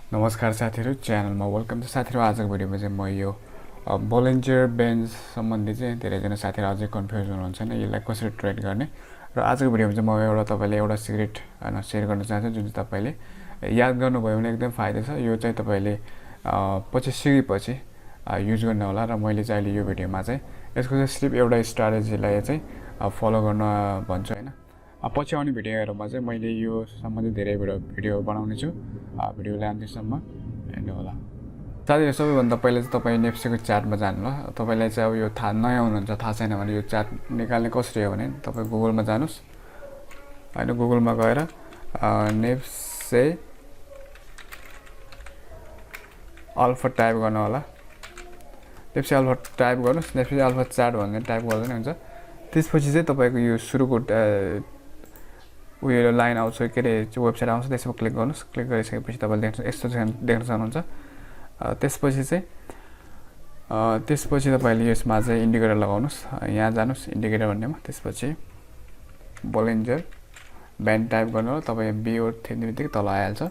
नमस्कार साथीहरु, च्यानलमा वेलकम छ। साथीहरु, आजको भिडियोमा चाहिँ म यो बोलिन्जर बेन्ज सम्बन्धी चाहिँ धेरैजना साथीहरु अझै कन्फ्युज हुनुहुन्छ नि यसलाई कसरी ट्रेड गर्ने। र आजको भिडियोमा चाहिँ म तपाईलाई एउटा सिक्रेट शेयर गर्न चाहन्छु जुन चाहिँ तपाईले याद गर्नुभयो भने एकदम फाइदा छ। यो चाहिँ तपाईले पछि सिकेपछि युज गर्न होला। र मैले चाहिँ अहिले यो भिडियोमा चाहिँ यसको चाहिँ स्लिप एउटा स्ट्र्याटेजीलाई चाहिँ फलो गर्न भन्छु हैन। पछि आउने भिडियोहरुमा चाहिँ मैले यो सम्बन्धी धेरै भिडियो बनाउने छु। भिडियोलाई अन्त्यसम्म हेर्नु होला। साथीहरु, सबैभन्दा पहिले चाहिँ तपाई नेप्सीको चार्टमा जानु ल। तपाईलाई चाहिँ अब यो थाहा नयाँ हुनुहुन्छ, थाहा छैन भने यो चार्ट निकाल्ने कसरी हो भने तपाई गुगलमा जानुस् हैन। गुगलमा गएर नेप्से अल्फा टाइप गर्नु होला। नेप्से अल्फा टाइप गर्नुस्। नेप्से अल्फा चार्ट भनेर टाइप गर्दा नि हुन्छ। त्यसपछि चाहिँ तपाईको यो सुरुको उयो लाइन आउँछ के रे वेबसाइट आउँछ, त्यसमा क्लिक गर्नुस्। क्लिक गरिसकेपछि तपाईले यस्तो देख्न सक्नुहुन्छ। त्यसपछि तपाईले यसमा चाहिँ इन्डिकेटर लगाउनुस्। यहाँ जानुस् इन्डिकेटर भन्नेमा। त्यसपछि बोलिन्जर ब्यान्ड टाइप गर्नु होला। तपाई बिओ थिच्नेबित्तिकै तल आइहाल्छ।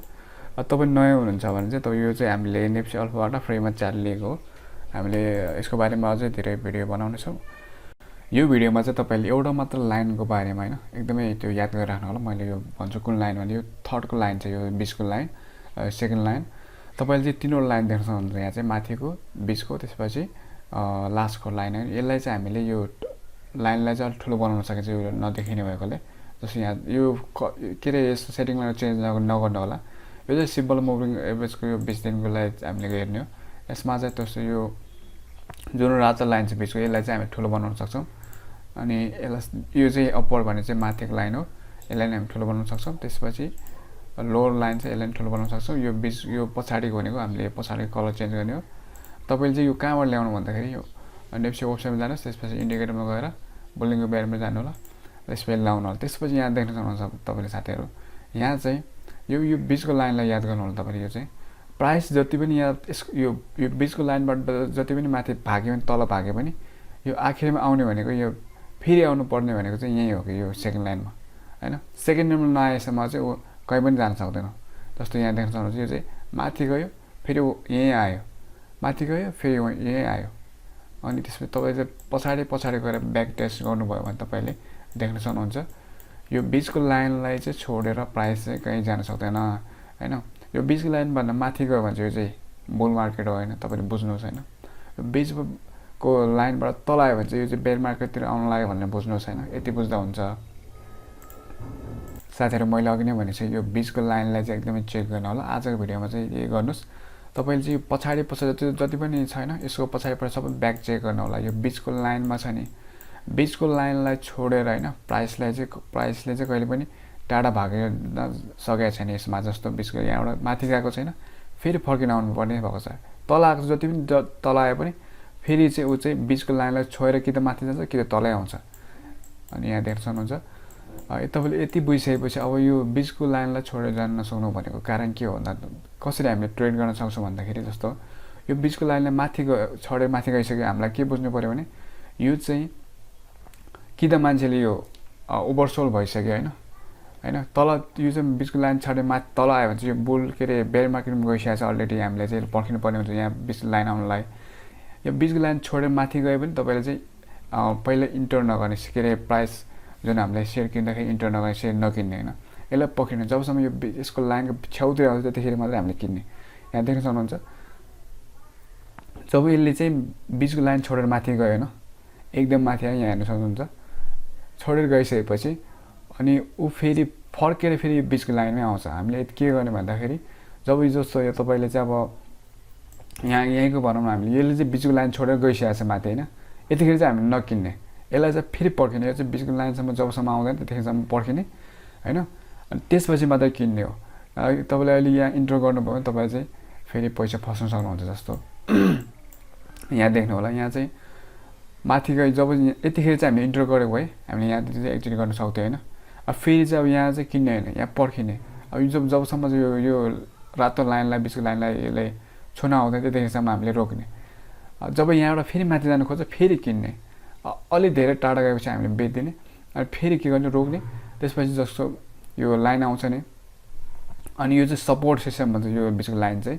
तपाई नयाँ हुनुहुन्छ भने चाहिँ तपाईँ यो चाहिँ हामीले नेप्सी अल्फाबाट फ्रीमा चार्ट लिएको हो। हामीले यसको बारेमा अझै धेरै भिडियो बनाउने छौँ। यो भिडियोमा चाहिँ तपाईले एउटा मात्र लाइनको बारेमा हैन एकदमै त्यो याद गरेर राख्नु होला। मैले यो भन्छु कुन लाइन भने यो थर्डको लाइन चाहिँ यो 20 को लाइन, सेकेन्ड लाइन। तपाईले चाहिँ तीनवटा लाइन देख्न सक्नुहुन्छ। यहाँ चाहिँ माथिको, 20 को, त्यसपछि लास्टको लाइन हैन। यसलाई चाहिँ हामीले यो लाइनलाई चाहिँ अलि ठुलो बनाउन सकिन्छ यो नदेखिने भएकोले। जस्तो यहाँ यो के रे यस्तो सेटिङमा चेन्ज नगर्नु होला। यो चाहिँ सिम्पल मुभिङ एभरेजको यो 20 दिनको लागि हामीले हेर्ने हो। यसमा चाहिँ त्यस्तो यो जुन रातो लाइन छ 20 को, यसलाई चाहिँ हामी ठुलो बनाउन सक्छौं। अनि यसलाई यो चाहिँ अप्पर भने चाहिँ माथिको लाइन हो, यसलाई हामी ठुलो बनाउन सक्छौं। त्यसपछि लोअर लाइन चाहिँ यसलाई ठुलो बनाउन सक्छौं। यो 20 यो पछाडीको भनेको हामीले पछाडीको कलर चेन्ज गर्ने हो। तपाईले चाहिँ यो कहाँबाट ल्याउनु भन्दाखेरि यो नेप्सी वेबसाइटमा जानुस्। त्यसपछि इन्डिकेटरमा गएर बोलिङ्गर ब्यान्डमा जानु होला। त्यसपछि लाउनु होला। त्यसपछि यहाँ देख्न सक्नुहुन्छ तपाईले साथीहरु, यहाँ चाहिँ यो 20 को लाइनलाई याद गर्नु होला। तपाईले यो चाहिँ प्राइस जति पनि यहाँ यो 20 को लाइनबाट जति पनि माथि भाग्यो भने तल भाग्यो पनि यो आखिरमा आउने भनेको यो फेरि आउनु पर्ने भनेको चाहिँ यही हो कि यो सेकेन्ड लाइनमा हैन। सेकेन्ड लाइनमा नआएसम्म चाहिँ उ कहीँ पनि जान सक्दैन। जस्तो यहाँ देख्न सक्नुहुन्छ, यो चाहिँ माथि गयो फेरि यही आयो, माथि गयो फेरि यही आयो। अनि त्यसपछि तपाईले चाहिँ पछाडी गएर ब्याक टेस्ट गर्नुभयो भने तपाईले देख्न सक्नुहुन्छ यो 20 को लाइनलाई चाहिँ छोडेर प्राइस चाहिँ कहीँ जान सक्दैन हैन। यो 20 को लाइन भन्दा माथि गयो भने चाहिँ यो चाहिँ बुल मार्केट हो हैन। तपाईले बुझ्नुहोस् हैन। यो 20 को लाइनबाट तल आयो भने चाहिँ यो चाहिँ बेयर मार्केटतिर आउन लाग्यो भनेर बुझ्नुहोस् हैन। यति बुझ्दा हुन्छ साथीहरु। मैले अघि नै भनेछु यो 20 को लाइनलाई चाहिँ एकदमै चेक गर्न होला। आजको भिडियोमा चाहिँ के गर्नुस्, तपाईले चाहिँ पछाडी जति पनि छैन यसको पछाडी सबै ब्याक चेक गर्न होला। यो 20 को लाइनमा छ नि, 20 को लाइनलाई छोडेर हैन प्राइसले चाहिँ कहिले पनि टाढा भाग्न सकेको छैन यसमा। जस्तो 20 को यहाँबाट माथि गएको छैन, फेरि फर्किन आउनु पर्ने भएको छ। तल आएको जति पनि तल आए पनि फेरि चाहिँ उ चाहिँ 20 को लाइनलाई छोडेर कि त माथि जान्छ कि त तलै आउँछ। अनि यहाँ देख्न सक्नुहुन्छ। तपाईले यति बुझिसकेपछि अब यो 20 को लाइनलाई छोडेर जान नसक्नु भनेको कारण के हो भन्दा कसरी हामीले ट्रेड गर्न सक्छौं भन्दाखेरि जस्तो यो 20 को लाइनलाई माथि छोडेर माथि गइसक्यो, हामीलाई के बुझ्नु पर्यो भने यो चाहिँ कि त मान्छेले यो ओभरसोल्ड भइसक्यो हैन। तल यो चाहिँ 20 को लाइन छोडेर माथि तल आयो भने चाहिँ यो बुल के रे बेयर मार्केटमा गइसकेको छ अलरेडी। हामीले चाहिँ पर्खिनु पर्ने हुन्छ यहाँ 20 लाइन आउनलाई। यो 20 को लाइन छोडेर माथि गए पनि तपाईले चाहिँ पहिले इन्टर नगर्ने के रे प्राइस जुन हामीले शेयर किन्दाखेरि इन्टर नगर्ने, शेयर नकिन्ने हैन। यसलाई पक्रिनु जबसम्म यो यसको लाइनको छेउतिर आउँछ त्यतिखेर मात्रै हामीले किन्ने। यहाँ देख्न सक्नुहुन्छ जब यसले चाहिँ 20 को लाइन छोडेर माथि गयो हैन, एकदम माथि आयो, यहाँ हेर्न सक्नुहुन्छ। छोडेर गइसकेपछि अनि उ फेरि फर्केर फेरि 20 को लाइनमै आउँछ। हामीले के गर्ने भन्दाखेरि जब जस्तो यो तपाईले चाहिँ अब यहीँको भनौँ न, हामीले यसले चाहिँ 20 को लाइन छोडेर गइसकेको छ माथि हैन, यतिखेर चाहिँ हामीले नकिन्ने। यसलाई चाहिँ फेरि पर्खिने। यो चाहिँ 20 को लाइनसम्म जबसम्म आउँदैन त्यतिखेरसम्म पर्खिने हैन। अनि त्यसपछि मात्रै किन्ने हो। तपाईले अहिले यहाँ इन्टर गर्नुभयो भने तपाईले चाहिँ फेरि पैसा फस्न सक्नुहुन्छ। जस्तो यहाँ देख्नु होला, यहाँ चाहिँ माथि गए जब यतिखेर चाहिँ हामीले इन्टर गरेको भए हामीले यहाँ चाहिँ एक्जिट गर्न सक्थ्यो हैन। अब फेरि चाहिँ अब यहाँ चाहिँ किन्ने हैन, यहाँ पर्खिने। अब जबसम्म चाहिँ यो रातो लाइनलाई 20 को लाइनलाई यसले छुन आउँदैन त्यतिखेरसम्म हामीले रोक्ने। जब यहाँबाट फेरि माथि जानु खोज्छ फेरि किन्ने। अलि धेरै टाढा गएपछि हामीले बेच्दिने। अनि फेरि के गर्ने, रोक्ने। त्यसपछि जस्तो यो लाइन आउँछ नि अनि यो चाहिँ सपोर्ट सिस्टम भन्छ यो बिचको लाइन चाहिँ।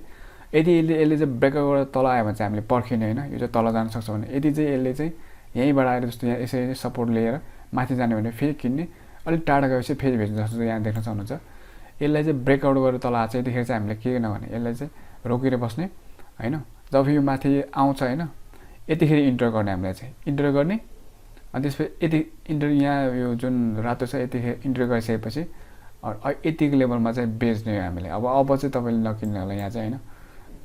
यदि यसले चाहिँ ब्रेकआउट गरेर तल आयो भने चाहिँ हामीले पर्खिने होइन, यो चाहिँ तल जान सक्छ भने। यदि चाहिँ यसले चाहिँ यहीँबाट आएर जस्तो यहाँ यसरी सपोर्ट लिएर माथि जाने भने फेरि किन्ने, अलिक टाढा गएपछि फेरि भेट्ने जस्तो यहाँ देख्न सक्नुहुन्छ। यसलाई चाहिँ ब्रेकआउट गरेर तल आएको छ, यतिखेर चाहिँ हामीले के गर्ने भने यसलाई चाहिँ रोकेर बस्ने होइन। जब यो माथि आउँछ होइन, यतिखेर इन्टर गर्ने, हामीलाई चाहिँ इन्टर गर्ने। अनि त्यसपछि यति इन्टर यहाँ यो जुन रातो छ यतिखेर इन्टर गरिसकेपछि यतिको लेभलमा चाहिँ बेच्ने हो हामीले। अब चाहिँ तपाईँले नकिन्नु होला यहाँ चाहिँ होइन,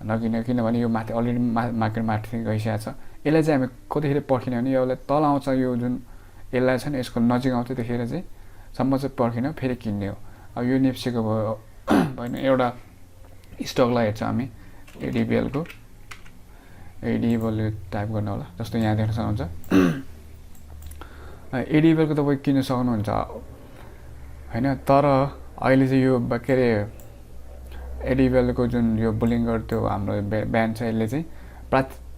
नकिन्नु, किनभने यो माथि अलरेडी मार्केट माथि गइसकेको छ। यसलाई चाहिँ हामी कतिखेर पर्खिने भने यसलाई तल आउँछ, यो जुन यसलाई छ नि यसको नजिक आउँछ त्यतिखेर चाहिँ सम्म चाहिँ पर्खिन फेरि किन्ने हो। अब यो नेप्सीको भयो होइन। एउटा स्टकलाई हेर्छ हामी एडिबिएलको, एडिबिएल टाइप गर्नु होला, जस्तो यहाँ देख्न सक्नुहुन्छ। एडिबिएलको तपाईँ किन्न सक्नुहुन्छ होइन। तर अहिले चाहिँ यो के अरे एडिबिएलको जुन यो बोलिङ्गर त्यो हाम्रो ब्यान्ड छ, यसले चाहिँ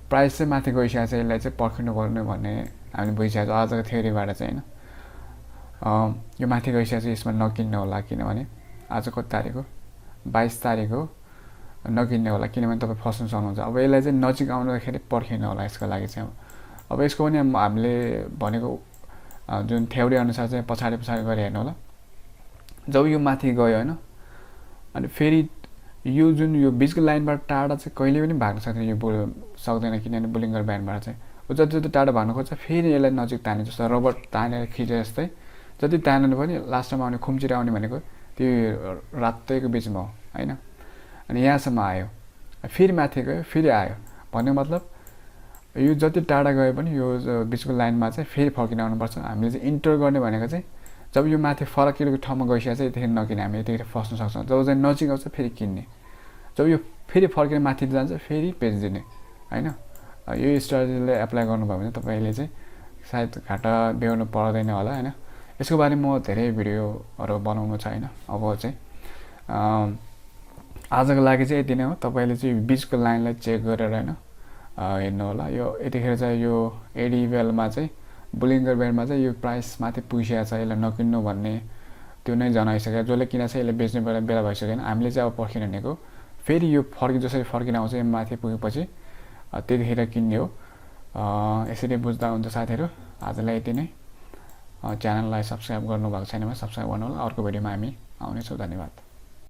प्राइस चाहिँ माथि गइसकेको छ, यसलाई चाहिँ पर्खिनु पर्ने भन्ने हामीले बुझिसकेको छ आजको थ्योरीबाट चाहिँ होइन। यो माथि गइसकेको छ, यसमा नकिन्नु होला, किनभने आज कति तारिक हो, 22 तारिक हो, नकिन्ने होला, किनभने तपाईँ फस्नु सक्नुहुन्छ। अब यसलाई चाहिँ नजिक आउँदाखेरि पर्खिनु होला यसको लागि चाहिँ। अब यसको पनि हामीले भनेको जुन थ्योरी अनुसार चाहिँ पछाडि गएर हेर्नु होला। जब यो माथि गयो होइन, अनि फेरि यो जुन यो बिचको लाइनबाट टाढा चाहिँ कहिले पनि भाग्न सक्दैन, यो सक्दैन, किनभने बोलिङ्गर ब्यान्डबाट चाहिँ जति जति टाढा भाग्नु खोज्छ फेरि यसलाई नजिक ताने, जस्तो रबर तानेर खिचे जस्तै। जति तानेर पनि लास्टमा आउने खुम्चेर आउने भनेको त्यो रातैको बिचमा हो होइन। अनि यहाँसम्म आयो, फेरि माथि गयो, फेरि आयो भन्ने मतलब यो जति टाढा गयो पनि यो बिचको लाइनमा चाहिँ फेरि फर्किन आउनुपर्छ। हामीले चाहिँ इन्टर गर्ने भनेको चाहिँ जब यो माथि फरकिलो ठाउँमा गइसकेको छ यतिखेर नकिने, हामी यतिखेर फस्न सक्छौँ। जब चाहिँ नजिक आउँछ फेरि किन्ने, जब यो फेरि फर्केर माथि जान्छ फेरि बेचिदिने होइन। यो स्ट्राटेजीलाई एप्लाई गर्नुभयो भने तपाईँले चाहिँ सायद घाटा बेहोर्नु पर्दैन होला होइन। यसको बारेमा म धेरै भिडियोहरू बनाउनु छ होइन। अब चाहिँ आजको लागि चाहिँ यति नै हो। तपाईँले चाहिँ बिचको लाइनलाई चेक गरेर होइन हेर्नु होला। यो यतिखेर चाहिँ यो एडिबिएलमा चाहिँ बोलिङ्गर ब्यान्डमा चाहिँ यो प्राइस माथि पुगिसकेको छ, यसलाई नकिन्नु भन्ने त्यो नै जनाइसक्यो। जसले किन चाहिँ यसले बेच्ने बेला भइसकेन, हामीले चाहिँ अब पर्खिन भनेको फेरि यो जसरी फर्किन आउँछ यो माथि पुगेपछि त्यतिखेर किन्ने हो। यसरी बुझ्दा हुन्छ साथीहरू। आजलाई यति नै। च्यानललाई सब्सक्राइब गर्नुभएको छैन भने सब्सक्राइब गर्नु होला। अर्को भिडियोमा हामी आउनेछौँ। धन्यवाद।